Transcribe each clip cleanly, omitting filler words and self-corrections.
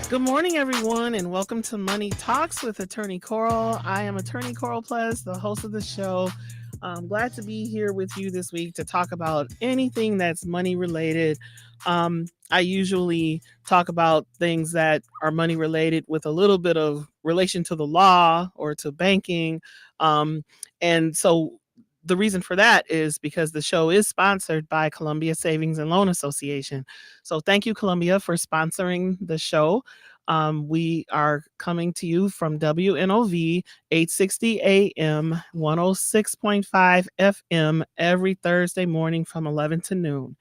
Good morning, everyone, and welcome to Money Talks with Attorney Coral. I am Attorney Coral Plus, the host of the show. I'm glad to be here with you this week to talk about anything that's money related. I usually talk about things that are money related with a little bit of relation to the law or to banking. And so the reason for that is because the show is sponsored by Columbia Savings and Loan Association. So thank you, Columbia, for sponsoring the show. We are coming to you from WNOV 860 AM, 106.5 FM every Thursday morning from 11 to noon.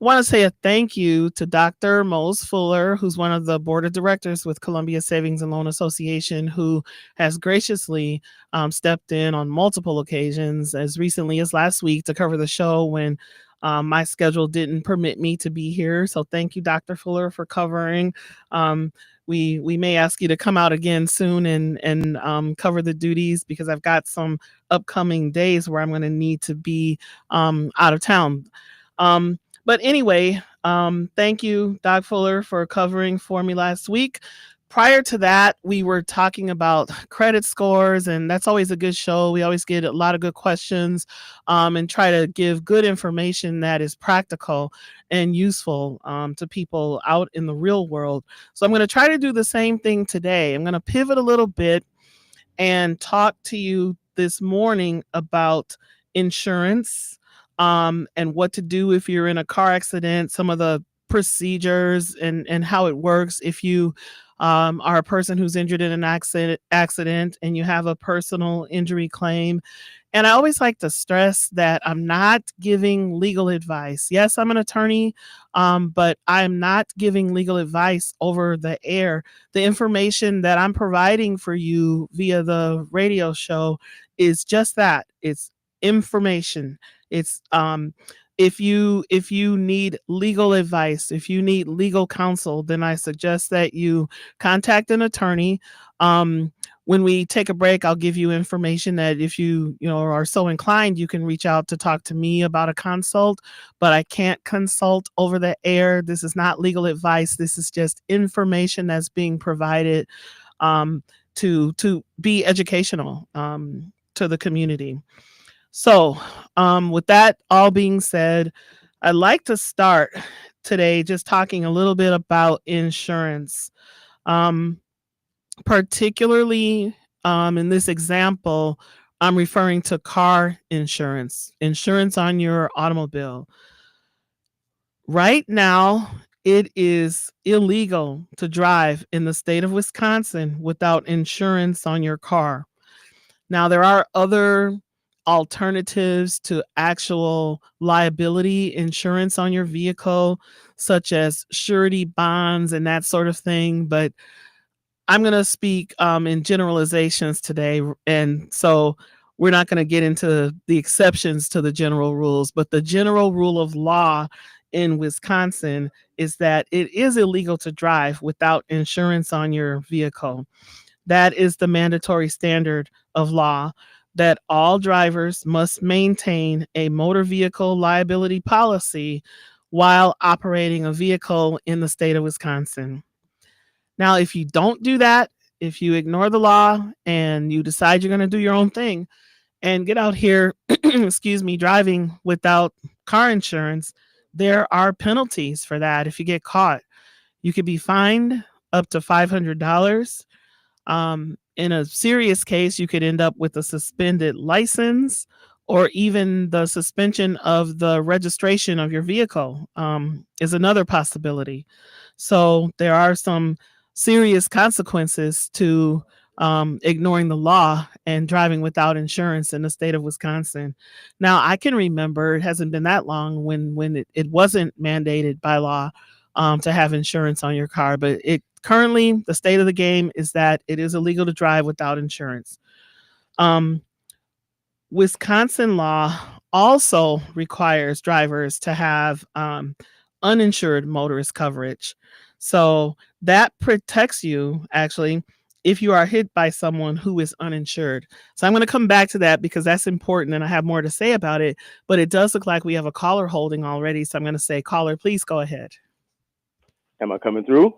I want to say a thank you to Dr. Mose Fuller, who's one of the board of directors with Columbia Savings and Loan Association, who has graciously stepped in on multiple occasions, as recently as last week, to cover the show when my schedule didn't permit me to be here. So thank you, Dr. Fuller, for covering. We may ask you to come out again soon and cover the duties, because I've got some upcoming days where I'm going to need to be out of town. But anyway, thank you, Doc Fuller, for covering for me last week. Prior to that, we were talking about credit scores, and that's always a good show. We always get a lot of good questions and try to give good information that is practical and useful to people out in the real world. So I'm going to try to do the same thing today. I'm going to pivot a little bit and talk to you this morning about insurance, and what to do if you're in a car accident, some of the procedures and how it works if you are a person who's injured in an accident and you have a personal injury claim. And I always like to stress that I'm not giving legal advice. Yes, I'm an attorney, but I'm not giving legal advice over the air. The information that I'm providing for you via the radio show is just that. It's information. It's if you need legal advice, if you need legal counsel, then I suggest that you contact an attorney. When we take a break, I'll give you information that if you are so inclined, you can reach out to talk to me about a consult, but I can't consult over the air. This is not legal advice. This is just information that's being provided to be educational to the community. So, with that all being said, I'd like to start today just talking a little bit about insurance. Um, Particularly in this example, I'm referring to car insurance, insurance on your automobile. Right now, it is illegal to drive in the state of Wisconsin without insurance on your car. Now, there are other alternatives to actual liability insurance on your vehicle, such as surety bonds and that sort of thing. But I'm going to speak in generalizations today. And so we're not going to get into the exceptions to the general rules, but the general rule of law in Wisconsin is that it is illegal to drive without insurance on your vehicle. That is the mandatory standard of law, that all drivers must maintain a motor vehicle liability policy while operating a vehicle in the state of Wisconsin. Now, if you don't do that, if you ignore the law and you decide you're going to do your own thing and get out here, excuse me, driving without car insurance, there are penalties for that if you get caught. You could be fined up to $500. In a serious case, you could end up with a suspended license or even the suspension of the registration of your vehicle is another possibility. So there are some serious consequences to ignoring the law and driving without insurance in the state of Wisconsin. Now, I can remember it hasn't been that long when it wasn't mandated by law to have insurance on your car, but it currently the state of the game is that it is illegal to drive without insurance. Um, Wisconsin law also requires drivers to have uninsured motorist coverage. So that protects you actually if you are hit by someone who is uninsured. So I'm going to come back to that because that's important and I have more to say about it. But it does look like we have a caller holding already. So I'm going to say, caller, please go ahead. Am I coming through?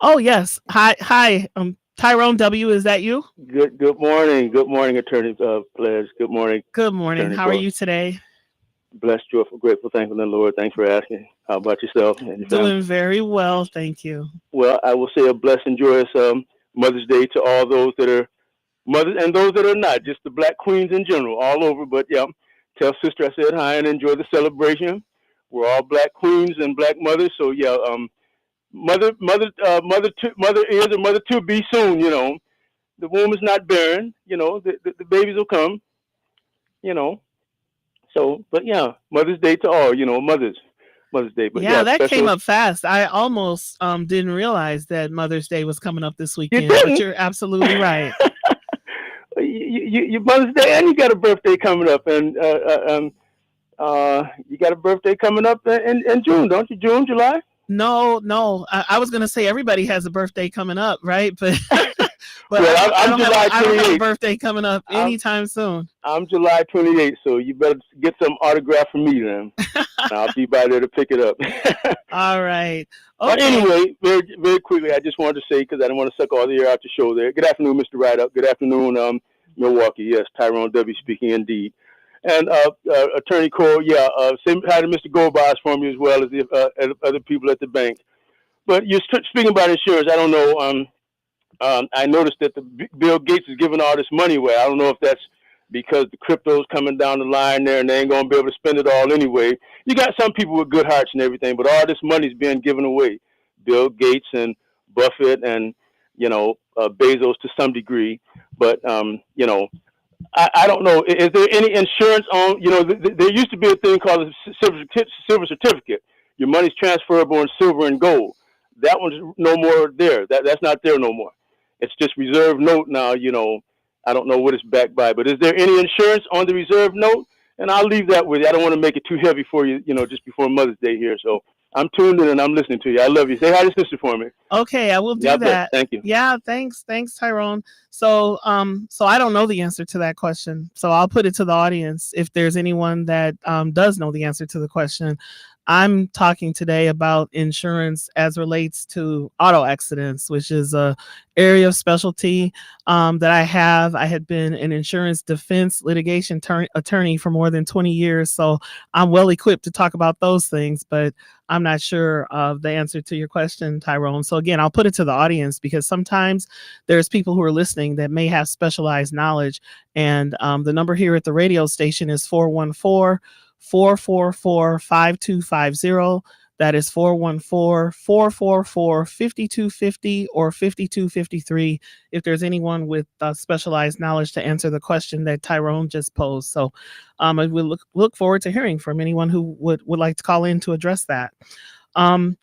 Oh, yes. Hi. Tyrone W., is that you? Good morning. Good morning, Attorney Pledge. Good morning, Good morning. Attorney How are Court. you today? Blessed, joyful, grateful, thankful in the Lord. Thanks for asking. How about yourself and your family? Doing very well. Thank you. Well, I will say a blessed and joyous Mother's Day to all those that are mothers and those that are not, just the black queens in general, all over. But yeah, tell sister I said hi and enjoy the celebration. We're all black queens and black mothers, so yeah, mother is or mother to be soon. The womb is not barren. The babies will come. You know, so but yeah, Mother's Day to all. Mother's Day. But Yeah, yeah, that came special. up fast. I almost didn't realize that Mother's Day was coming up this You weekend, but didn't. you're absolutely right. You Mother's Day, and you got a birthday coming up, and you got a birthday coming up in June, don't you? June, July. No, no. I was gonna say everybody has a birthday coming up, right? But but Well, I I'm don't have a July I don't have a 28th. birthday coming up I'm anytime soon. I'm July 28th, so you better get some autograph from me then. I'll be by there to pick it up. All right. But Okay. anyway, very very quickly, I just wanted to say because I don't want to suck all the air out the show. There. Good afternoon, Mr. Rideout. Good afternoon, Milwaukee. Yes, Tyrone W. speaking indeed. And Attorney Cole, yeah, same hi to Mr. Goldboss for me as well as the other people at the bank. But you're speaking about insurance. I don't know. I noticed that Bill Gates is giving all this money away. I don't know if that's because the crypto's coming down the line there and they ain't going to be able to spend it all anyway. You got some people with good hearts and everything, but all this money's being given away. Bill Gates and Buffett and, Bezos to some degree. But, I don't know. Is there any insurance on? There used to be a thing called a silver certificate. Your money's transferable in silver and gold. That one's no more there. That's not there no more. It's just reserve note now. I don't know what it's backed by, but is there any insurance on the reserve note? And I'll leave that with you. I don't want to make it too heavy for you. Just before Mother's Day here. So I'm tuned in and I'm listening to you. I love you. Say hi to sister for me. Okay, I will do God bless. that. Thank you. Yeah, thanks, Tyrone. So I don't know the answer to that question. So I'll put it to the audience if there's anyone that does know the answer to the question. I'm talking today about insurance as relates to auto accidents, which is a area of specialty that I have. I had been an insurance defense litigation attorney for more than 20 years, so I'm well equipped to talk about those things. But I'm not sure of the answer to your question, Tyrone. So again, I'll put it to the audience because sometimes there's people who are listening that may have specialized knowledge. And the number here at the radio station is 414-444-5250. That is 414-444-5250 or 5253 if there's anyone with specialized knowledge to answer the question that Tyrone just posed. So I will look forward to hearing from anyone who would like to call in to address that. Um,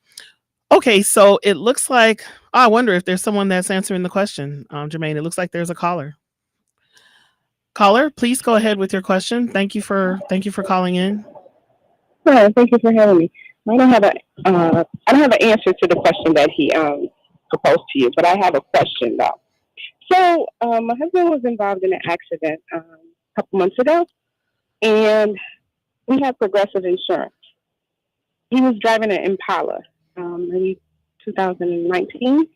okay, so it looks like I wonder if there's someone that's answering the question, Jermaine. It looks like there's a caller. Caller, please go ahead with your question. Thank you for calling in. Hi, thank you for having me. I don't have an answer to the question that he proposed to you, but I have a question though. So, my husband was involved in an accident a couple months ago, and we have Progressive Insurance. He was driving an Impala, maybe 2019.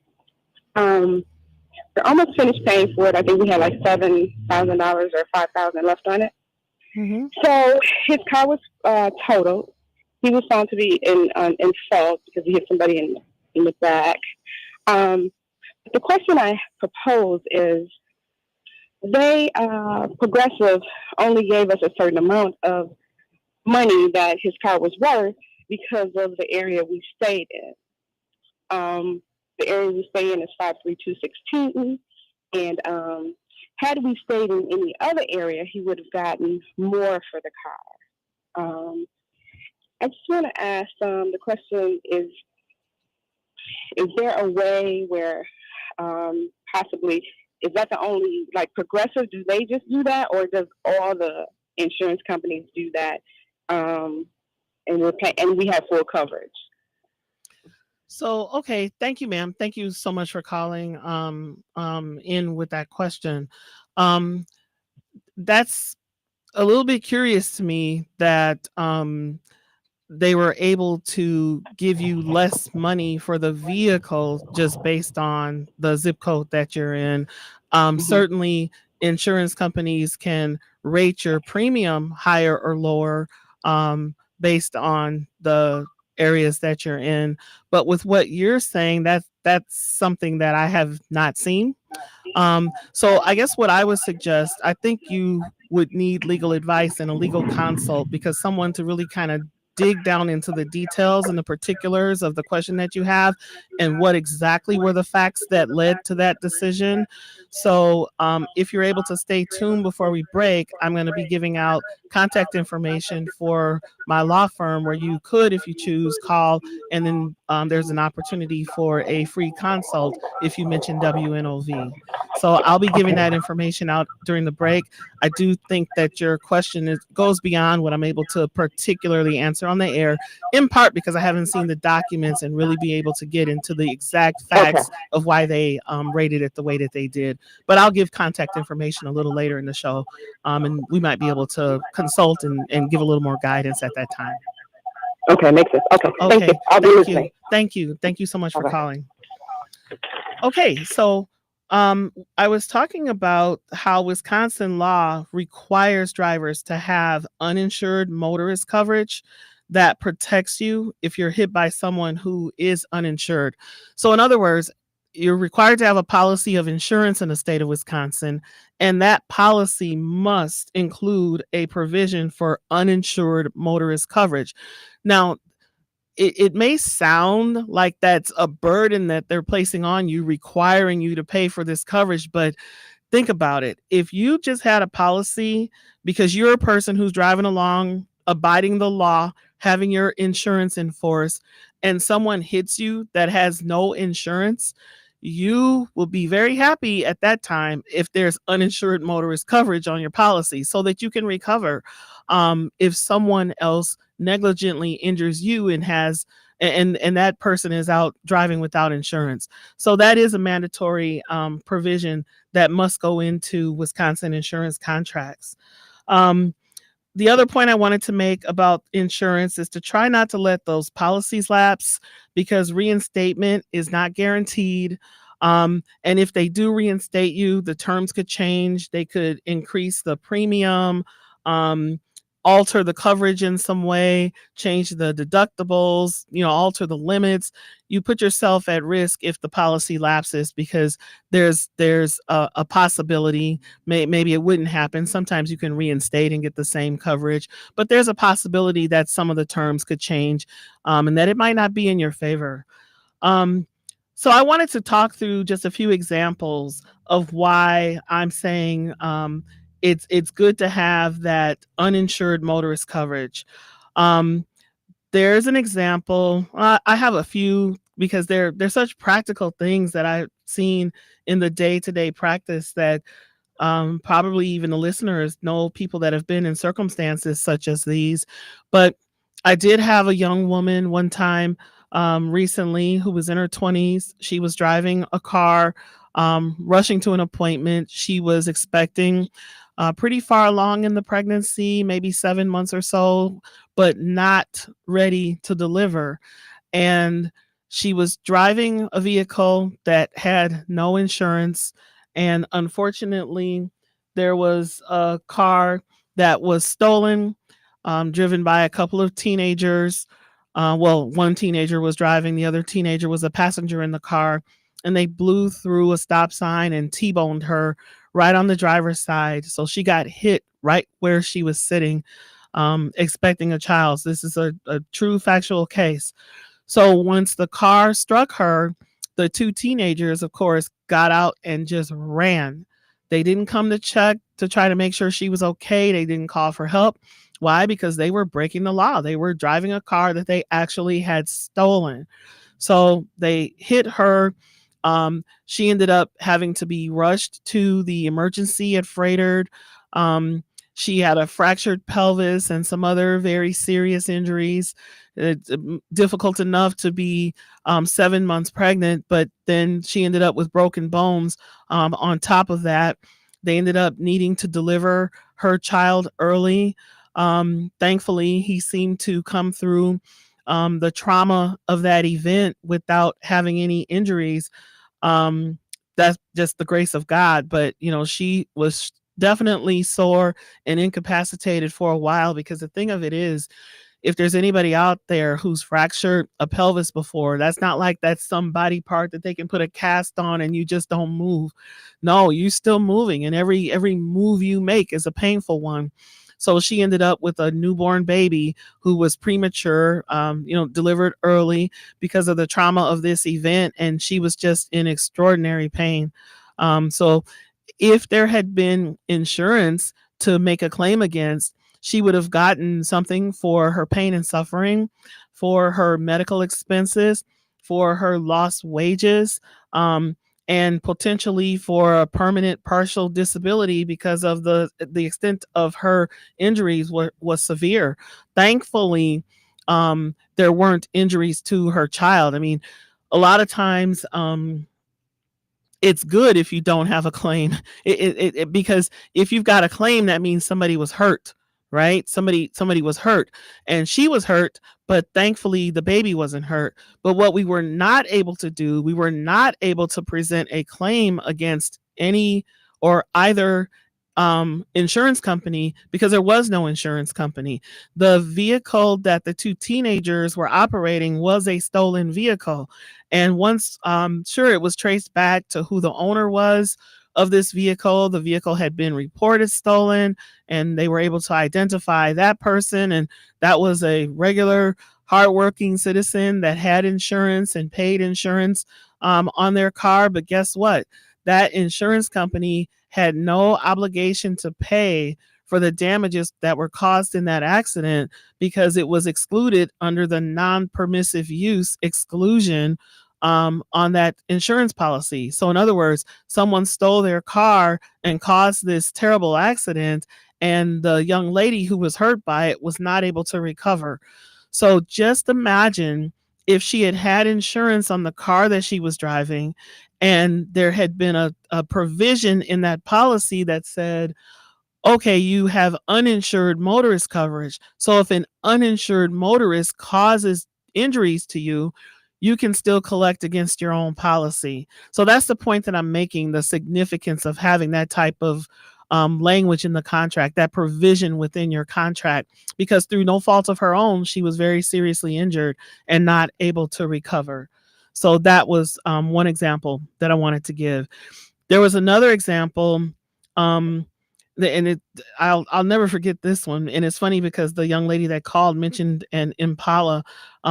Um, we're almost finished paying for it. I think we had like $7,000 or 5,000 left on it. Mm-hmm. So his car was totaled. He was found to be in fault because he hit somebody in the back. Um, the question I propose is they Progressive only gave us a certain amount of money that his car was worth because of the area we stayed in. The area we stay in is 53216, and had we stayed in any other area, he would have gotten more for the car. I just want to ask the question is there a way where possibly, is that the only, like Progressive, do they just do that, or does all the insurance companies do that? And we have full coverage. So, okay, thank you, ma'am. Thank you so much for calling in with that question. Um, that's a little bit curious to me that they were able to give you less money for the vehicle just based on the zip code that you're in. Hmm. Certainly, insurance companies can rate your premium higher or lower based on the areas that you're in. But with what you're saying, that's something that I have not seen. So I guess what I would suggest, I think you would need legal advice and a legal consult because someone to really kind of dig down into the details and the particulars of the question that you have and what exactly were the facts that led to that decision. So if you're able to stay tuned before we break, I'm going to be giving out contact information for my law firm where you could, if you choose, call and then there's an opportunity for a free consult if you mention WNOV. So I'll be giving that information out during the break. I do think that your question goes beyond what I'm able to particularly answer on the air, in part because I haven't seen the documents and really be able to get into the exact Okay. facts of why they rated it the way that they did. But I'll give contact information a little later in the show, and we might be able to consult and give a little more guidance at that time. Okay, makes sense. Okay, thank you. Okay, I'll be thank you. listening. Thank you. Thank you so much All for right. calling. Okay, so I was talking about how Wisconsin law requires drivers to have uninsured motorist coverage that protects you if you're hit by someone who is uninsured. So, in other words, you're required to have a policy of insurance in the state of Wisconsin, and that policy must include a provision for uninsured motorist coverage. Now, it may sound like that's a burden that they're placing on you, requiring you to pay for this coverage, but think about it. If you just had a policy because you're a person who's driving along, abiding the law, having your insurance in force, and someone hits you that has no insurance, you will be very happy at that time if there's uninsured motorist coverage on your policy so that you can recover if someone else negligently injures you and has and that person is out driving without insurance. So that is a mandatory provision that must go into Wisconsin insurance contracts. Um, the other point I wanted to make about insurance is to try not to let those policies lapse because reinstatement is not guaranteed. And if they do reinstate you, the terms could change. They could increase the premium, um, alter the coverage in some way, change the deductibles, alter the limits. You put yourself at risk if the policy lapses because there's a possibility maybe it wouldn't happen. Sometimes you can reinstate and get the same coverage, but there's a possibility that some of the terms could change and that it might not be in your favor. Um, so I wanted to talk through just a few examples of why I'm saying it's good to have that uninsured motorist coverage. Um, there's an example. I have a few because they're such practical things that I've seen in the day to day practice that probably even the listeners know people that have been in circumstances such as these. But I did have a young woman one time recently who was in her 20s. She was driving a car, rushing to an appointment. She was expecting pretty far along in the pregnancy, maybe 7 months or so, but not ready to deliver. And she was driving a vehicle that had no insurance. And unfortunately, there was a car that was stolen, driven by a couple of teenagers. Well, one teenager was driving, the other teenager was a passenger in the car, and they blew through a stop sign and T boned her right on the driver's side. So she got hit right where she was sitting, expecting a child. So this is a true factual case. So once the car struck her, the two teenagers, of course, got out and just ran. They didn't come to check to try to make sure she was okay. They didn't call for help. Why? Because they were breaking the law. They were driving a car that they actually had stolen. So they hit her. She ended up having to be rushed to the emergency at Freighted. She had a fractured pelvis and some other very serious injuries. It's difficult enough to be 7 months pregnant, but then she ended up with broken bones. On top of that, they ended up needing to deliver her child early. Thankfully, he seemed to come through the trauma of that event without having any injuries. um that's just the grace of God. But she was definitely sore and incapacitated for a while, because the thing of it is, if there's anybody out there who's fractured a pelvis before, that's not like that's some body part that they can put a cast on and you just don't move. No, you're still moving, and every move you make is a painful one. So she ended up with a newborn baby who was premature, delivered early because of the trauma of this event, and she was just in extraordinary pain. So if there had been insurance to make a claim against, she would have gotten something for her pain and suffering, for her medical expenses, for her lost wages, um, and potentially for a permanent partial disability, because of the extent of her injuries was severe. Thankfully, there weren't injuries to her child. I mean, a lot of times, it's good if you don't have a claim. Because if you've got a claim, that means somebody was hurt, right? Somebody was hurt, and she was hurt, but thankfully the baby wasn't hurt. But what we were not able to do, we were not able to present a claim against any or either insurance company, because there was no insurance company. The vehicle that the two teenagers were operating was a stolen vehicle. And once, sure, it was traced back to who the owner was of this vehicle. The vehicle had been reported stolen, and they were able to identify that person. And that was a regular, hardworking citizen that had insurance and paid insurance on their car. But guess what? That insurance company had no obligation to pay for the damages that were caused in that accident, because it was excluded under the non-permissive use exclusion on that insurance policy. So, in other words, someone stole their car and caused this terrible accident, and the young lady who was hurt by it was not able to recover. So, just imagine if she had had insurance on the car that she was driving, and there had been a provision in that policy that said, okay, you have uninsured motorist coverage. So if an uninsured motorist causes injuries to you, you can still collect against your own policy. So that's the point that I'm making, the significance of having that type of language in the contract, that provision within your contract, because through no fault of her own, she was very seriously injured and not able to recover. So that was one example that I wanted to give. There was another example, um, and I'll never forget this one. And it's funny because the young lady that called mentioned an Impala.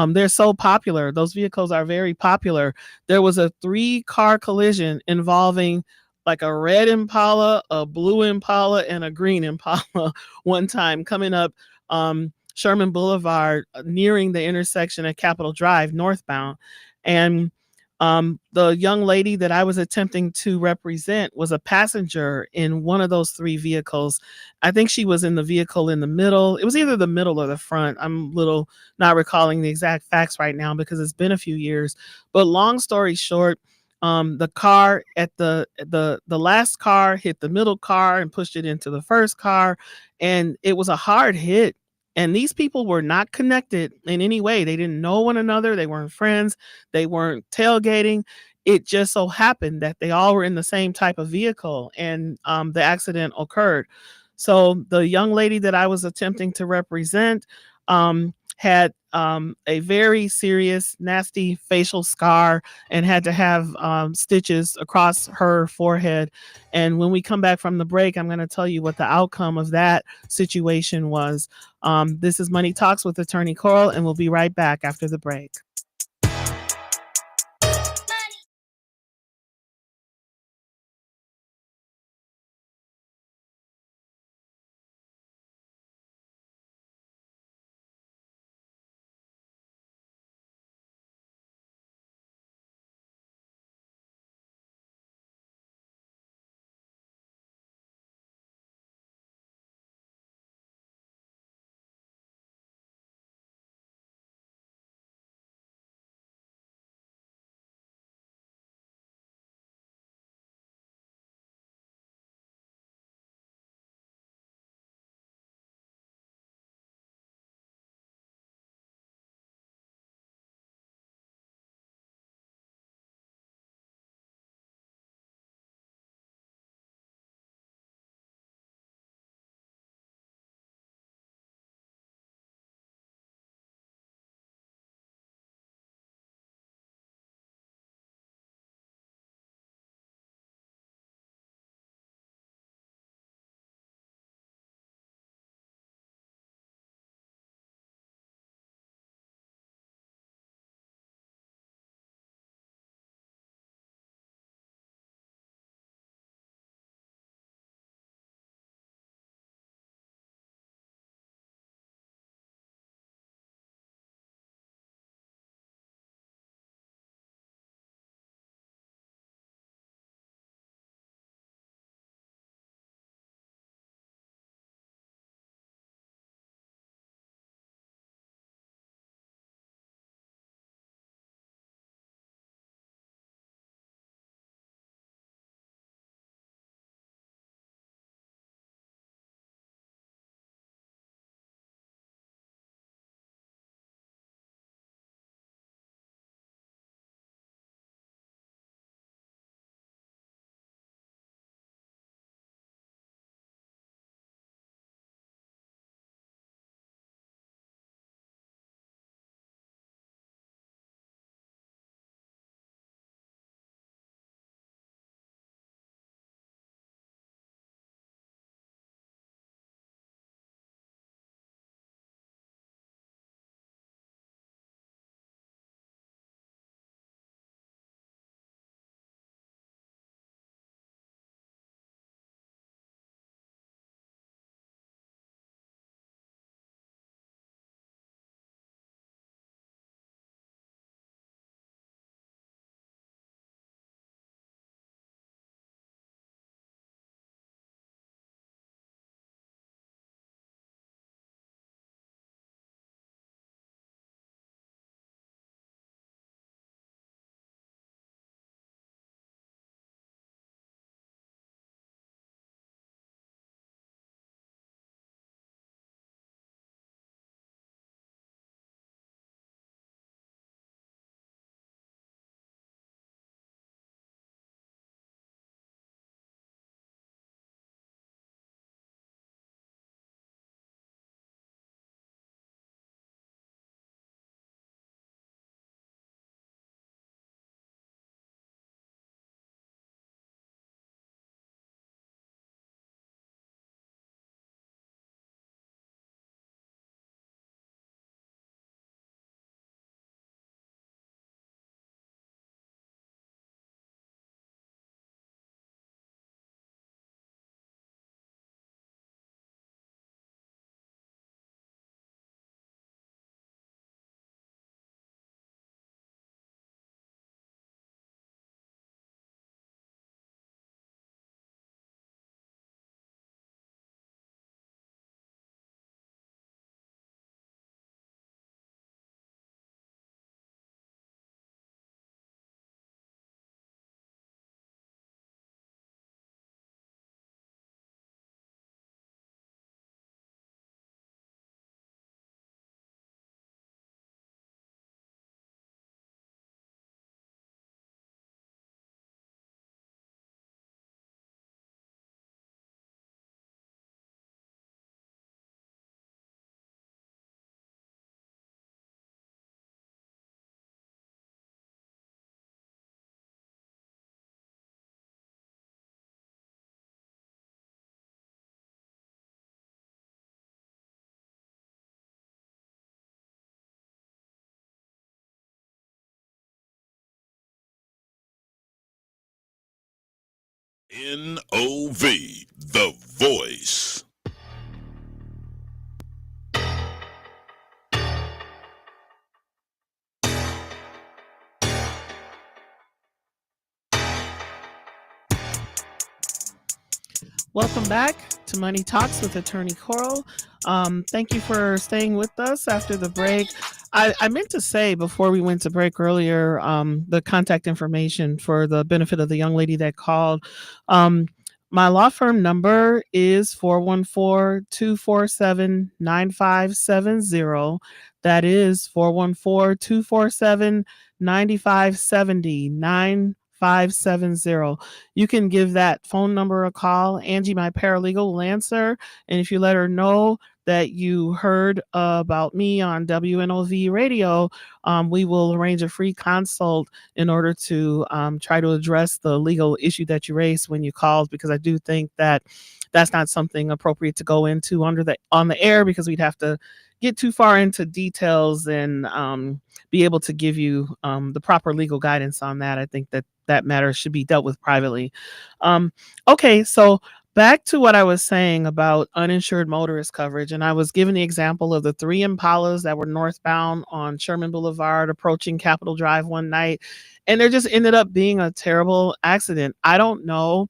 They're so popular. Those vehicles are very popular. There was a 3-car collision involving like a red Impala, a blue Impala, and a green Impala one time coming up Sherman Boulevard, nearing the intersection at Capitol Drive northbound. And the young lady that I was attempting to represent was a passenger in one of those 3 vehicles. I think she was in the vehicle in the middle. It was either the middle or the front. I'm little not recalling the exact facts right now because it's been a few years. But long story short, the car at the last car hit the middle car and pushed it into the first car, and it was a hard hit. And these people were not connected in any way. They didn't know one another. They weren't friends. They weren't tailgating. It just so happened that they all were in the same type of vehicle, and the accident occurred. So the young lady that I was attempting to represent had a very serious, nasty facial scar and had to have stitches across her forehead. And when we come back from the break, I'm going to tell you what the outcome of that situation was. This is Money Talks with Attorney Coral, and we'll be right back after the break. NOV, The Voice. Welcome back to Money Talks with Attorney Coral. Thank you for staying with us after the break. I meant to say before we went to break earlier, the contact information for the benefit of the young lady that called. My law firm number is 414-247-9570. That is 414-247-9570, 9570. You can give that phone number a call. Angie, my paralegal, will answer. And if you let her know that you heard about me on WNOV radio, we will arrange a free consult in order to try to address the legal issue that you raised when you called, because I do think that that's not something appropriate to go into on the air, because we'd have to get too far into details and be able to give you the proper legal guidance on that. I think that matter should be dealt with privately. Okay, so back to what I was saying about uninsured motorist coverage, and I was given the example of the three Impalas that were northbound on Sherman Boulevard approaching Capitol Drive one night, and there just ended up being a terrible accident. I don't know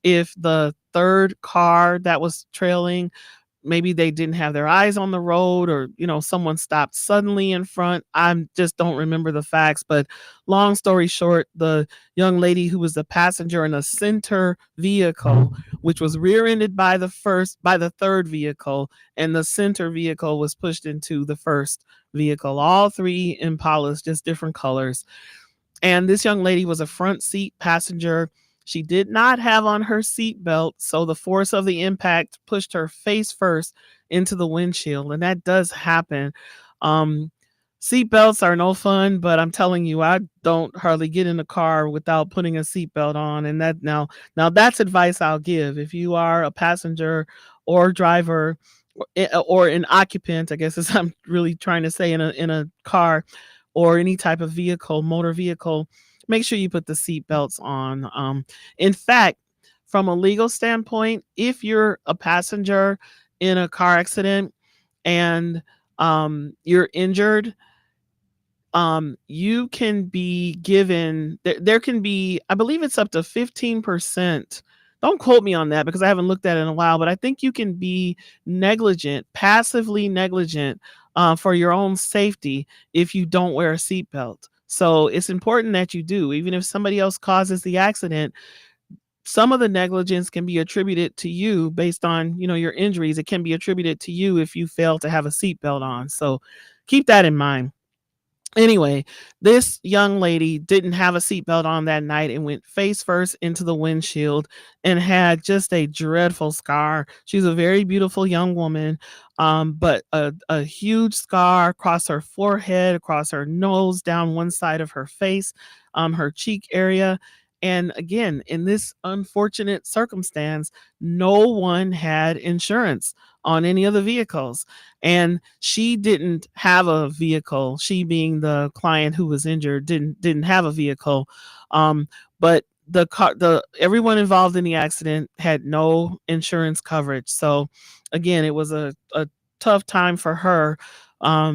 if the third car that was trailing, maybe they didn't have their eyes on the road, or someone stopped suddenly in front. I just don't remember the facts, but long story short, the young lady who was the passenger in a center vehicle, which was rear-ended by the third vehicle, and the center vehicle was pushed into the first vehicle. All three Impalas, just different colors. And this young lady was a front seat passenger. She did not have on her seatbelt, so the force of the impact pushed her face first into the windshield, and that does happen. Seatbelts are no fun, but I'm telling you, I don't hardly get in a car without putting a seatbelt on. And that now that's advice I'll give. If you are a passenger or driver or an occupant, I guess is I'm really trying to say, in a car or any type of vehicle, motor vehicle, make sure you put the seatbelts on. In fact, from a legal standpoint, if you're a passenger in a car accident and you're injured, you can be given there can be, I believe it's up to 15%. Don't quote me on that because I haven't looked at it in a while, but I think you can be passively negligent for your own safety if you don't wear a seatbelt. So it's important that you do. Even if somebody else causes the accident, some of the negligence can be attributed to you based on your injuries. It can be attributed to you if you fail to have a seatbelt on. So keep that in mind. Anyway, this young lady didn't have a seatbelt on that night and went face first into the windshield and had just a dreadful scar. She's a very beautiful young woman, but a huge scar across her forehead, across her nose, down one side of her face, her cheek area. And again, in this unfortunate circumstance, no one had insurance on any of the vehicles. And she didn't have a vehicle. She, being the client who was injured, didn't have a vehicle. But the everyone involved in the accident had no insurance coverage. So again, it was a tough time for her,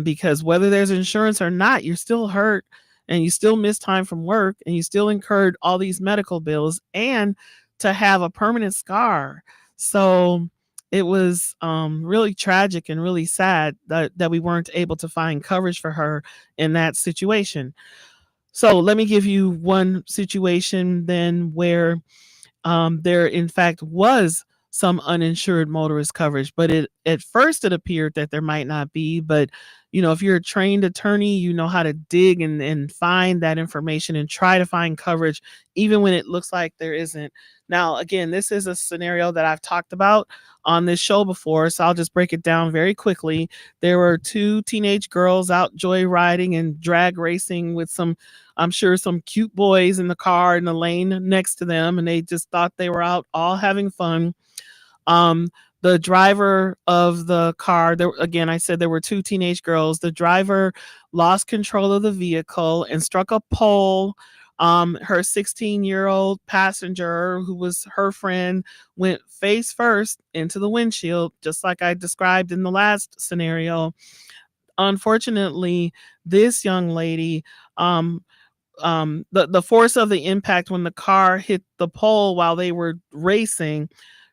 because whether there's insurance or not, you're still hurt and you still miss time from work and you still incurred all these medical bills and to have a permanent scar. So it was really tragic and really sad that we weren't able to find coverage for her in that situation. So let me give you one situation then where there in fact was some uninsured motorist coverage, but at first it appeared that there might not be. But if you're a trained attorney, you know how to dig and find that information and try to find coverage even when it looks like there isn't. Now again, this is a scenario that I've talked about on this show before, so I'll just break it down very quickly. There were two teenage girls out joyriding and drag racing with I'm sure some cute boys in the car in the lane next to them, and they just thought they were out all having fun. The driver of the car, again, I said there were two teenage girls. The driver lost control of the vehicle and struck a pole Her 16-year-old passenger, who was her friend, went face first into the windshield, just like I described in the last scenario. Unfortunately, this young lady, um, the force of the impact when the car hit the pole while they were racing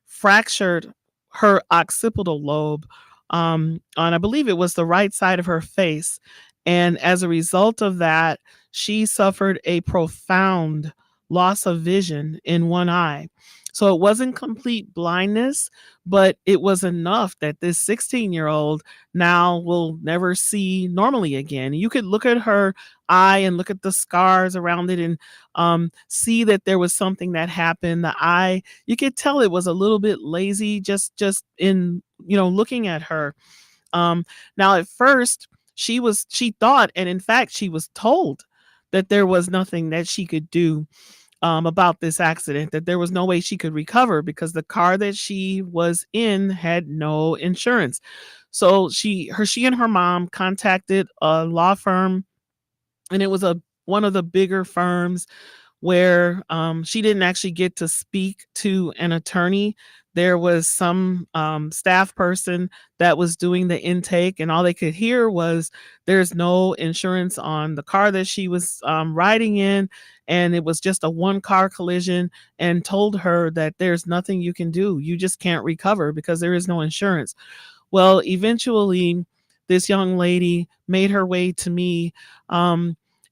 fractured her occipital lobe, on I believe it was the right side of her face, and as a result of that, she suffered a profound loss of vision in one eye. So it wasn't complete blindness, but it was enough that this 16-year-old now will never see normally again. You could look at her eye and look at the scars around it and see that there was something that happened. The eye, you could tell it was a little bit lazy just in looking at her. Now at first she thought, and in fact she was told, that there was nothing that she could do about this accident, that there was no way she could recover because the car that she was in had no insurance. So she and her mom contacted a law firm, and it was a one of the bigger firms where she didn't actually get to speak to an attorney. There was some staff person that was doing the intake, and all they could hear was there's no insurance on the car that she was riding in, and it was just a one car collision, and told her that there's nothing you can do. You just can't recover because there is no insurance. Well, eventually, this young lady made her way to me.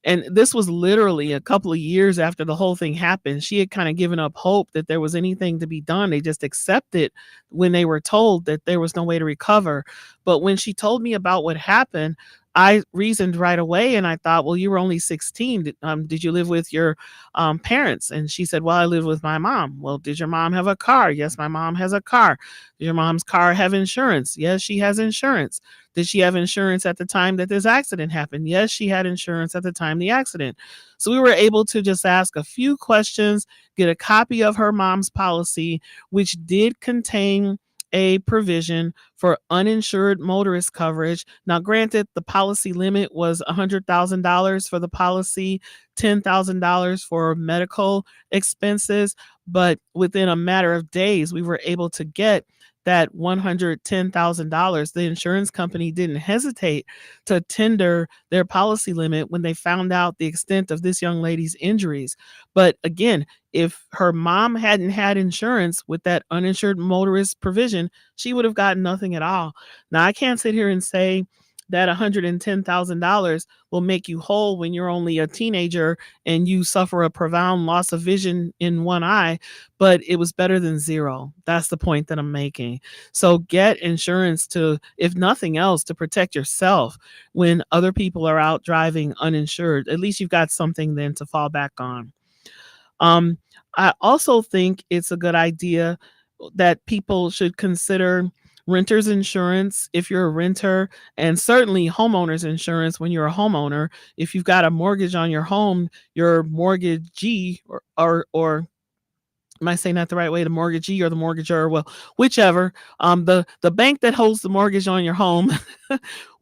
And this was literally a couple of years after the whole thing happened. She had kind of given up hope that there was anything to be done. They just accepted when they were told that there was no way to recover. But when she told me about what happened, I reasoned right away and I thought, well, you were only 16. Did you live with your parents? And she said, well, I live with my mom. Well, did your mom have a car? Yes, my mom has a car. Did your mom's car have insurance? Yes, she has insurance. Did she have insurance at the time that this accident happened? Yes, she had insurance at the time the accident. So we were able to just ask a few questions, get a copy of her mom's policy, which did contain a provision for uninsured motorist coverage. Now, granted, the policy limit was $100,000 for the policy, $10,000 for medical expenses, but within a matter of days, we were able to get that $110,000. The insurance company didn't hesitate to tender their policy limit when they found out the extent of this young lady's injuries. But again, if her mom hadn't had insurance with that uninsured motorist provision, she would have gotten nothing at all. Now, I can't sit here and say that $110,000 will make you whole when you're only a teenager and you suffer a profound loss of vision in one eye, but it was better than zero. That's the point that I'm making. So get insurance to, if nothing else, to protect yourself when other people are out driving uninsured. At least you've got something then to fall back on. Um, I also think it's a good idea that people should consider renter's insurance if you're a renter, and certainly homeowner's insurance when you're a homeowner. If you've got a mortgage on your home, your mortgagee or am I saying that the right way? The mortgagee or the mortgager? Well, whichever. The bank that holds the mortgage on your home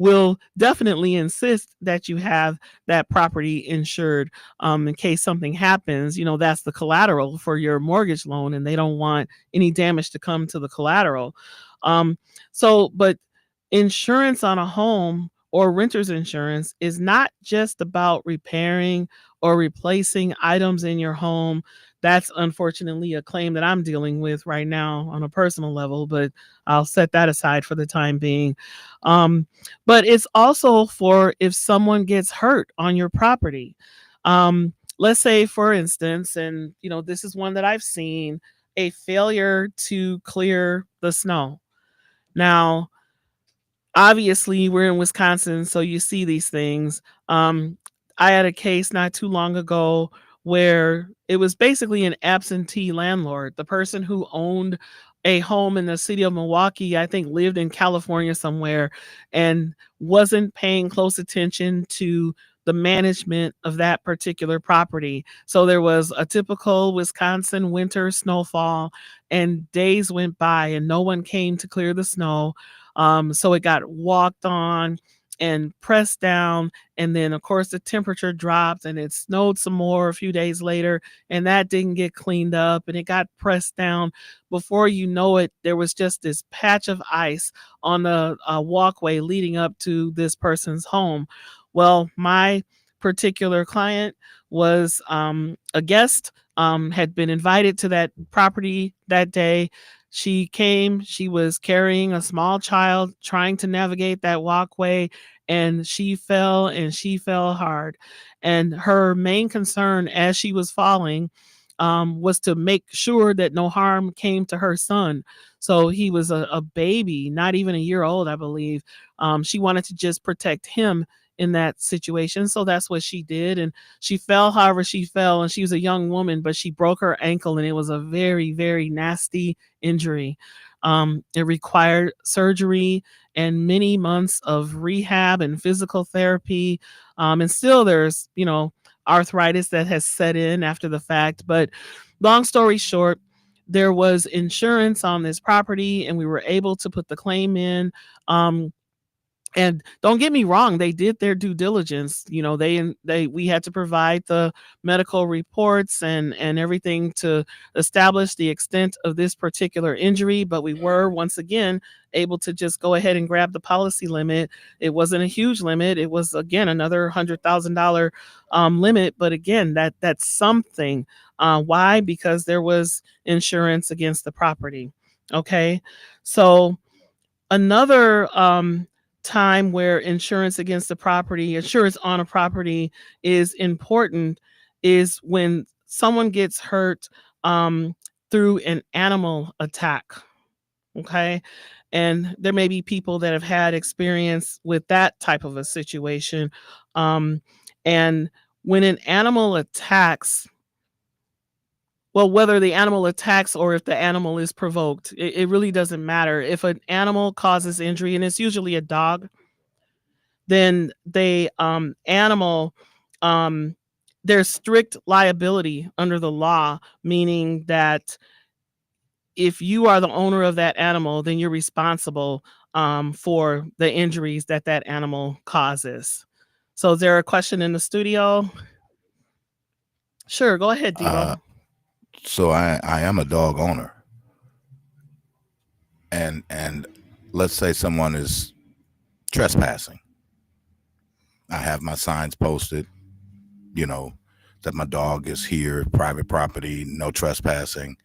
will definitely insist that you have that property insured in case something happens. That's the collateral for your mortgage loan, and they don't want any damage to come to the collateral. But insurance on a home or renter's insurance is not just about repairing or replacing items in your home. That's unfortunately a claim that I'm dealing with right now on a personal level, but I'll set that aside for the time being. But it's also for if someone gets hurt on your property. Let's say, for instance, and this is one that I've seen, a failure to clear the snow. Now, obviously, we're in Wisconsin, so you see these things. I had a case not too long ago where it was basically an absentee landlord. The person who owned a home in the city of Milwaukee, I think, lived in California somewhere and wasn't paying close attention to the management of that particular property. So there was a typical Wisconsin winter snowfall, and days went by and no one came to clear the snow. So it got walked on. and pressed down. And then, of course, the temperature dropped and it snowed some more a few days later, and that didn't get cleaned up and it got pressed down. Before you know it, there was just this patch of ice on the walkway leading up to this person's home. Well, my particular client was a guest, had been invited to that property that day. She came, she was carrying a small child, trying to navigate that walkway, and she fell hard. And her main concern as she was falling was to make sure that no harm came to her son. So he was a baby, not even a year old, I believe. She wanted to just protect him in that situation. So that's what she did. And she fell, however, she fell, and she was a young woman, but she broke her ankle, and it was a very, very nasty injury. It required surgery and many months of rehab and physical therapy. And still there's, arthritis that has set in after the fact. But long story short, there was insurance on this property and we were able to put the claim in. And don't get me wrong, they did their due diligence. They we had to provide the medical reports and everything to establish the extent of this particular injury, but we were once again able to just go ahead and grab the policy limit. It wasn't a huge limit. It was again another $100,000 limit, but again, that's something. Why? Because there was insurance against the property. Okay, so another time where insurance on a property is important is when someone gets hurt through an animal attack. Okay. And there may be people that have had experience with that type of a situation. Um, and when an animal attacks, well, whether the animal attacks or if the animal is provoked, it really doesn't matter. If an animal causes injury, and it's usually a dog, then the animal, um, there's strict liability under the law, meaning that if you are the owner of that animal, then you're responsible for the injuries that that animal causes. So, is there a question in the studio? Sure, go ahead, Uh, Debo. so I am a dog owner, and let's say someone is trespassing. I have my signs posted, you know, that my dog is here, private property, no trespassing.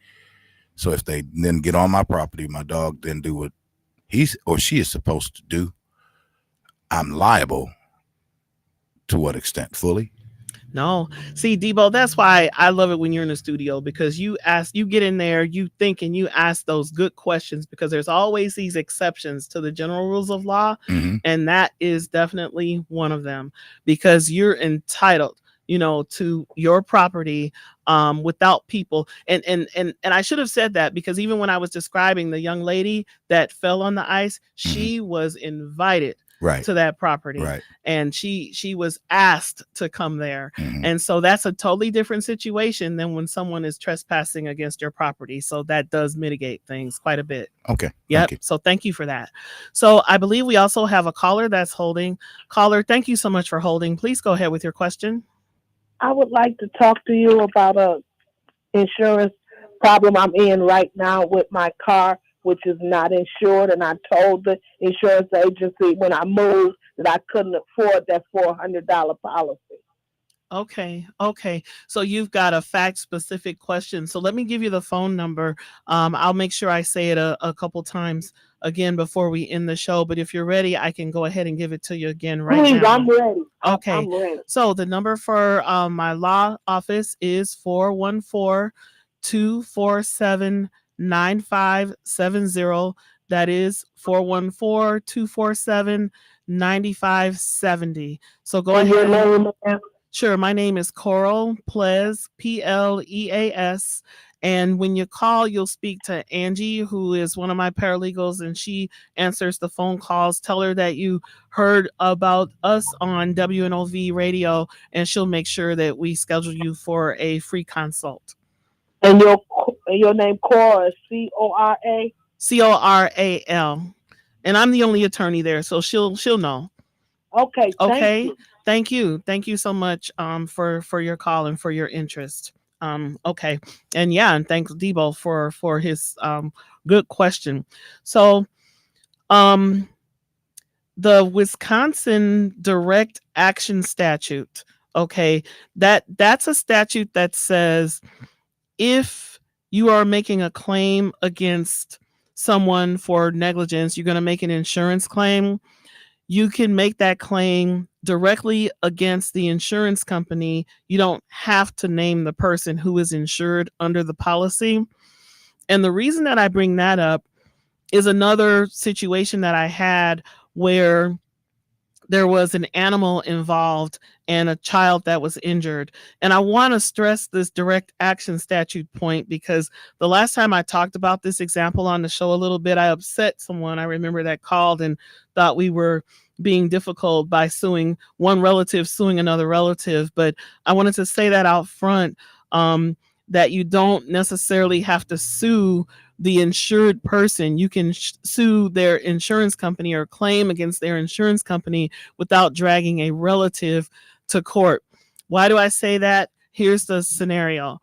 So if they then get on my property, my dog then do what he's or she is supposed to do, I'm liable to what extent? Fully? No. See, Debo, that's why I love it when you're in the studio because you get in there, you think and you ask those good questions because there's always these exceptions to the general rules of law. Mm-hmm. And that is definitely one of them because you're entitled, to your property without people. And I should have said that because even when I was describing the young lady that fell on the ice, Mm-hmm. she was invited Right. to that property Right. and she was asked to come there. Mm-hmm. And so that's a totally different situation than when someone is trespassing against your property. So that does mitigate things quite a bit. Okay. Yep. Thank you. So thank you for that. So I believe we also have a caller that's holding. Caller, thank you so much for holding. Please go ahead with your question. I would like to talk to you about a insurance problem I'm in right now with my car, which is not insured. And I told the insurance agency when I moved that I couldn't afford that $400 policy. Okay. Okay. So you've got a fact specific question. So let me give you the phone number. I'll make sure I say it a couple times again before we end the show. But if you're ready, I can go ahead and give it to you again right Please, now. I'm ready. Okay. I'm ready. So the number for my law office is 414-247-9570. That is 414-247-9570. So go And your ahead. name, ma'am? Sure. My name is Coral Pleas, Pleas. And when you call, you'll speak to Angie, who is one of my paralegals, and she answers the phone calls. Tell her that you heard about us on WNOV radio, and she'll make sure that we schedule you for a free consult. And your name Cora is Cora? Coral. And I'm the only attorney there, so she'll know. Okay, thank Okay. you. Thank you so much for your call and for your interest. Okay. And yeah, and thanks Debo for his good question. So um the Wisconsin direct action statute, okay, that's a statute that says if you are making a claim against someone for negligence, you're going to make an insurance claim, you can make that claim directly against the insurance company. You don't have to name the person who is insured under the policy. And the reason that I bring that up is another situation that I had where there was an animal involved and a child that was injured. And I want to stress this direct action statute point because the last time I talked about this example on the show a little bit, I upset someone. I remember that called and thought we were being difficult by suing one relative, suing another relative. But I wanted to say that out front, that you don't necessarily have to sue the insured person. You can sue their insurance company or claim against their insurance company without dragging a relative to court. Why do I say that? Here's the scenario.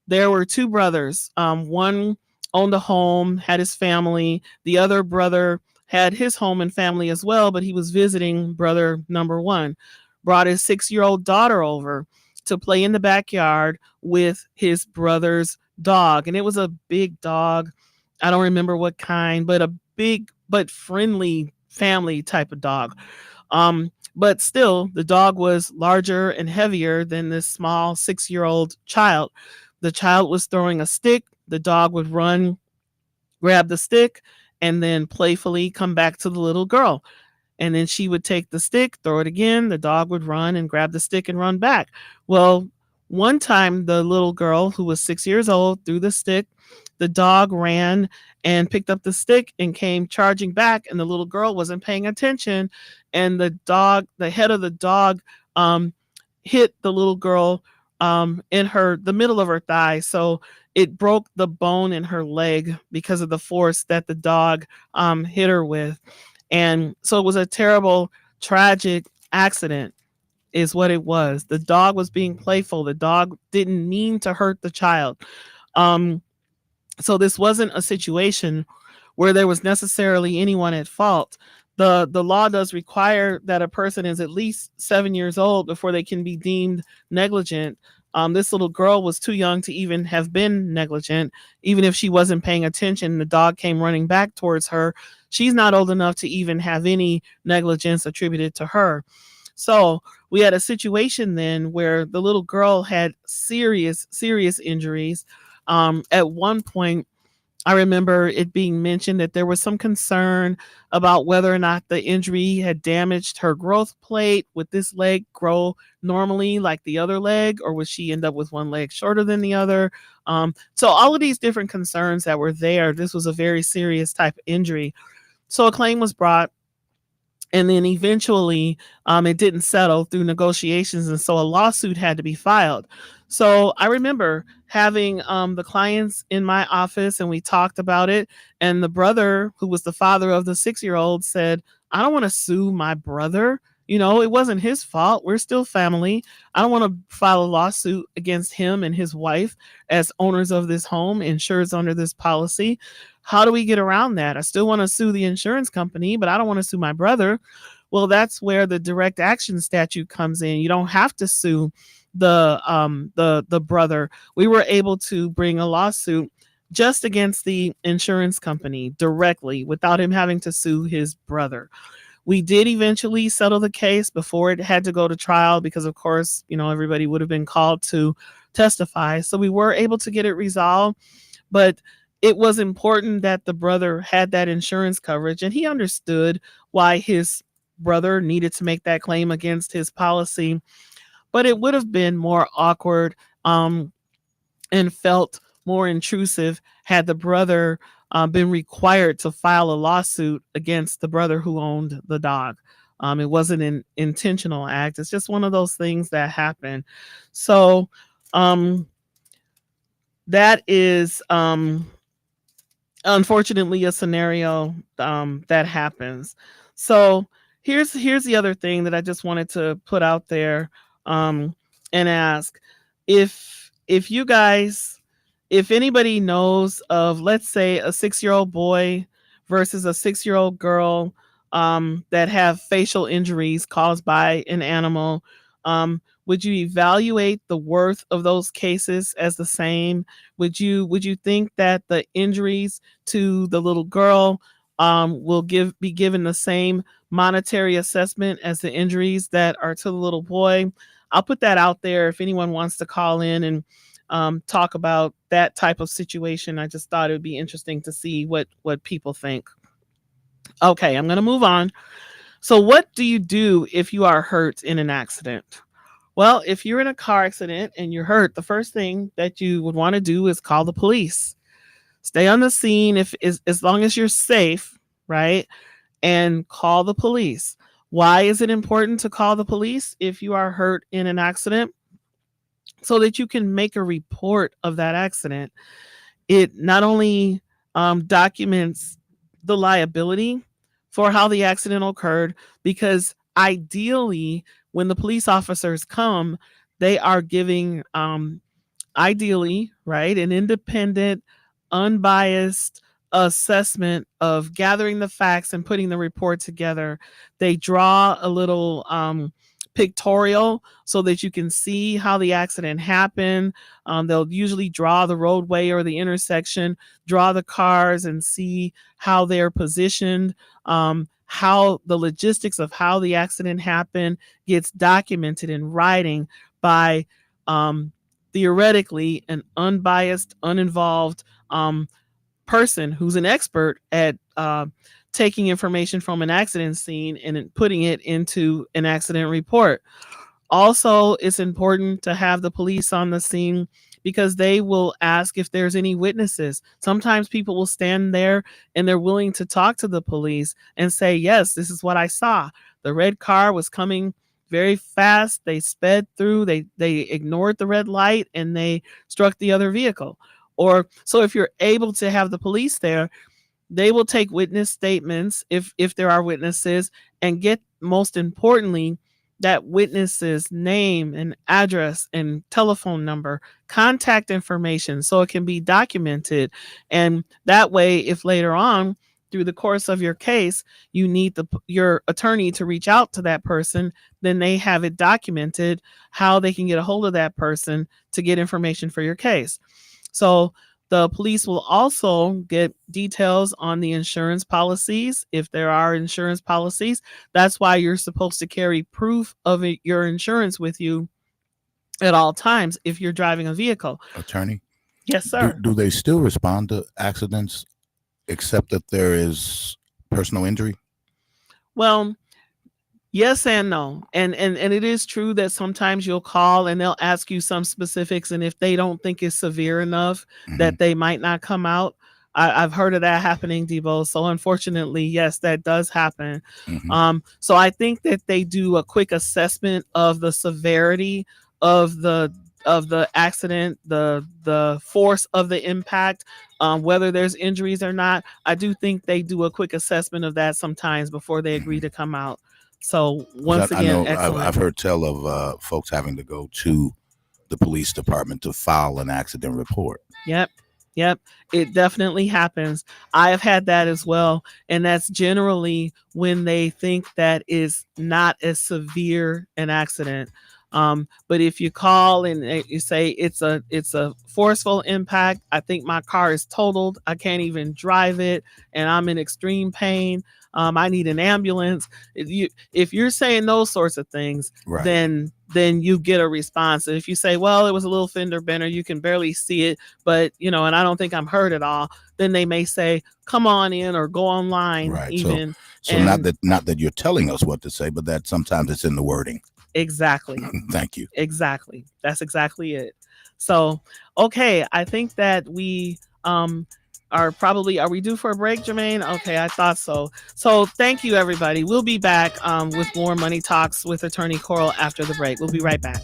There were two brothers. One owned a home, had his family. The other brother had his home and family as well, but he was visiting brother number one. Brought his 6-year-old daughter over to play in the backyard with his brother's dog. And it was a big dog. I don't remember what kind, but a big but friendly family type of dog. But still, the dog was larger and heavier than this small 6-year-old child. The child was throwing a stick. The dog would run, grab the stick, and then playfully come back to the little girl. And then she would take the stick, throw it again. The dog would run and grab the stick and run back. Well, one time the little girl who was 6 years old threw the stick. The dog ran and picked up the stick and came charging back, and the little girl wasn't paying attention. And the head of the dog, hit the little girl in the middle of her thigh. So it broke the bone in her leg because of the force that the dog hit her with. And so it was a terrible, tragic accident, is what it was. The dog was being playful. The dog didn't mean to hurt the child. Um, so this wasn't a situation where there was necessarily anyone at fault. The law does require that a person is at least 7 years old before they can be deemed negligent. This little girl was too young to even have been negligent. Even if she wasn't paying attention, the dog came running back towards her. She's not old enough to even have any negligence attributed to her. So we had a situation then where the little girl had serious injuries. At one point, I remember it being mentioned that there was some concern about whether or not the injury had damaged her growth plate. Would this leg grow normally like the other leg, or would she end up with one leg shorter than the other? So all of these different concerns that were there, this was a very serious type of injury. So a claim was brought, and then eventually it didn't settle through negotiations, and so a lawsuit had to be filed. So I remember having the clients in my office, and we talked about it, and the brother who was the father of the 6-year-old said, I don't want to sue my brother. It wasn't his fault. We're still family. I don't want to file a lawsuit against him and his wife as owners of this home, insured under this policy. How do we get around that? I still want to sue the insurance company, but I don't want to sue my brother. Well, that's where the direct action statute comes in. You don't have to sue the brother. We were able to bring a lawsuit just against the insurance company directly without him having to sue his brother. We did eventually settle the case before it had to go to trial because, of course, everybody would have been called to testify. So we were able to get it resolved, but it was important that the brother had that insurance coverage, and he understood why his brother needed to make that claim against his policy. But it would have been more awkward and felt more intrusive had the brother been required to file a lawsuit against the brother who owned the dog. It wasn't an intentional act. It's just one of those things that happen. So that is unfortunately a scenario that happens. So here's the other thing that I just wanted to put out there, um, and ask if you guys, if anybody knows of, let's say, a 6-year-old boy versus a 6-year-old girl, that have facial injuries caused by an animal, would you evaluate the worth of those cases as the same? Would you think that the injuries to the little girl, will be given the same monetary assessment as the injuries that are to the little boy? I'll put that out there if anyone wants to call in and talk about that type of situation. I just thought it would be interesting to see what people think. Okay, I'm going to move on. So, what do you do if you are hurt in an accident? Well, if you're in a car accident and you're hurt, the first thing that you would want to do is call the police. Stay on the scene if as long as you're safe, right? And call the police. Why is it important to call the police if you are hurt in an accident? So that you can make a report of that accident. It not only documents the liability for how the accident occurred, because ideally, when the police officers come, they are giving, ideally, right, an independent, unbiased assessment of gathering the facts and putting the report together. They draw a little pictorial so that you can see how the accident happened. They'll usually draw the roadway or the intersection, draw the cars, and see how they're positioned. How the logistics of how the accident happened gets documented in writing by, theoretically, an unbiased, uninvolved person who's an expert at taking information from an accident scene and putting it into an accident report. Also, it's important to have the police on the scene because they will ask if there's any witnesses. Sometimes people will stand there and they're willing to talk to the police and say, yes, this is what I saw. The red car was coming very fast. They sped through, they ignored the red light and they struck the other vehicle. Or so if you're able to have the police there, they will take witness statements if there are witnesses, and get, most importantly, that witness's name and address and telephone number, contact information, so it can be documented. And that way, if later on through the course of your case you need your attorney to reach out to that person, then they have it documented how they can get a hold of that person to get information for your case. So the police will also get details on the insurance policies, if there are insurance policies. That's why you're supposed to carry proof of your insurance with you at all times if you're driving a vehicle. Attorney, Yes, do, sir. do they still respond to accidents except that there is personal injury? Well, yes and no. And it is true that sometimes you'll call and they'll ask you some specifics, and if they don't think it's severe enough, Hmm. that they might not come out. I've heard of that happening, Debo. So unfortunately, yes, that does happen. Hmm. So I think that they do a quick assessment of the severity of the accident, the force of the impact, whether there's injuries or not. I do think they do a quick assessment of that sometimes before they agree Hmm. to come out. So Because once I again, know I've excellent. heard tell of folks having to go to the police department to file an accident report. Yep. Yep. It definitely happens. I have had that as well. And that's generally when they think that is not as severe an accident. But if you call and you say it's a forceful impact, I think my car is totaled, I can't even drive it, and I'm in extreme pain. I need an ambulance. If you're saying those sorts of things, Right. then you get a response. And if you say, well, it was a little fender bender, you can barely see it, but and I don't think I'm hurt at all, then they may say, come on in or go online Right. So even. so not And that you're telling us what to say, but that sometimes it's in the wording. exactly. Thank you. Exactly. That's exactly it. So, okay, I think that we are we due for a break, Jermaine? Okay, I thought so. So, thank you everybody. We'll be back with more Money Talks with Attorney Coral after the break. We'll be right back.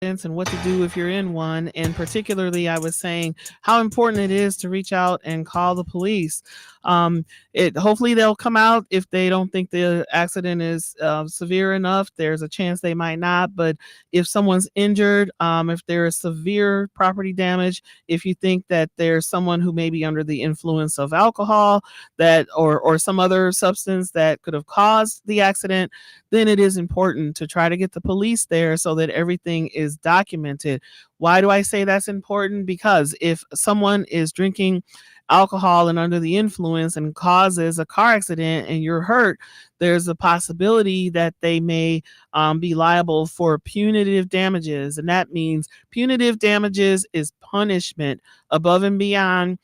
and what to do if you're in one. And particularly, I was saying how important it is to reach out and call the police. It hopefully they'll come out if they don't think the accident is severe enough. There's a chance they might not, but if someone's injured, if there is severe property damage, if you think that there's someone who may be under the influence of alcohol that or some other substance that could have caused the accident, then it is important to try to get the police there so that everything is documented. Why do I say that's important? Because if someone is drinking alcohol and under the influence and causes a car accident and you're hurt, there's a possibility that they may be liable for punitive damages. And that means punitive damages is punishment above and beyond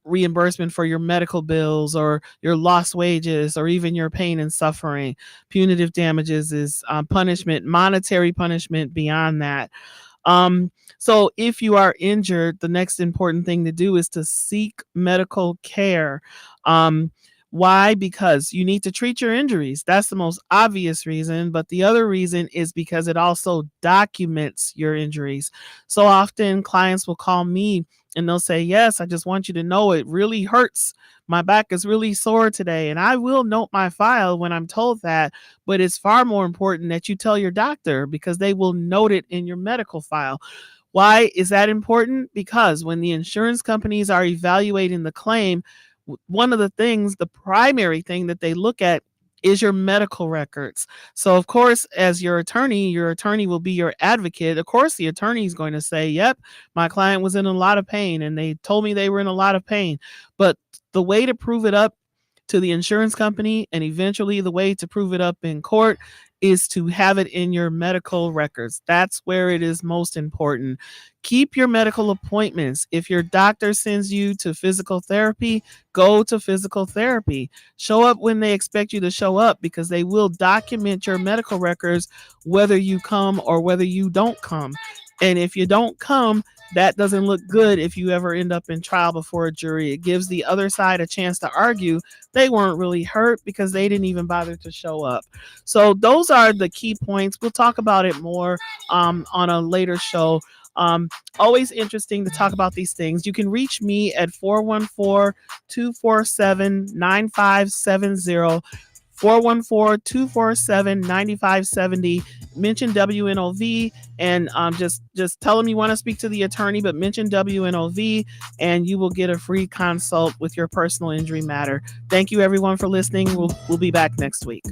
reimbursement for your medical bills or your lost wages or even your pain and suffering. Punitive damages is punishment, monetary punishment beyond that. So if you are injured, the next important thing to do is to seek medical care. Why? Because you need to treat your injuries. That's the most obvious reason. But the other reason is because it also documents your injuries. So often clients will call me and they'll say, yes, I just want you to know it really hurts. My back is really sore today. And I will note my file when I'm told that. But it's far more important that you tell your doctor because they will note it in your medical file. Why is that important? Because when the insurance companies are evaluating the claim, one of the things, the primary thing that they look at is your medical records. So of course, as your attorney will be your advocate. Of course, the attorney is going to say, yep, my client was in a lot of pain and they told me they were in a lot of pain. But the way to prove it up to the insurance company and eventually the way to prove it up in court is to have it in your medical records. That's where it is most important. Keep your medical appointments. If your doctor sends you to physical therapy, go to physical therapy. Show up when they expect you to show up because they will document your medical records whether you come or whether you don't come. And if you don't come, that doesn't look good if you ever end up in trial before a jury. It gives the other side a chance to argue they weren't really hurt because they didn't even bother to show up. So those are the key points. We'll talk about it more on a later show. Always interesting to talk about these things. You can reach me at 414-247-9570. 414-247-9570. Mention WNOV and just tell them you want to speak to the attorney, but mention WNOV and you will get a free consult with your personal injury matter. Thank you everyone for listening. We'll be back next week.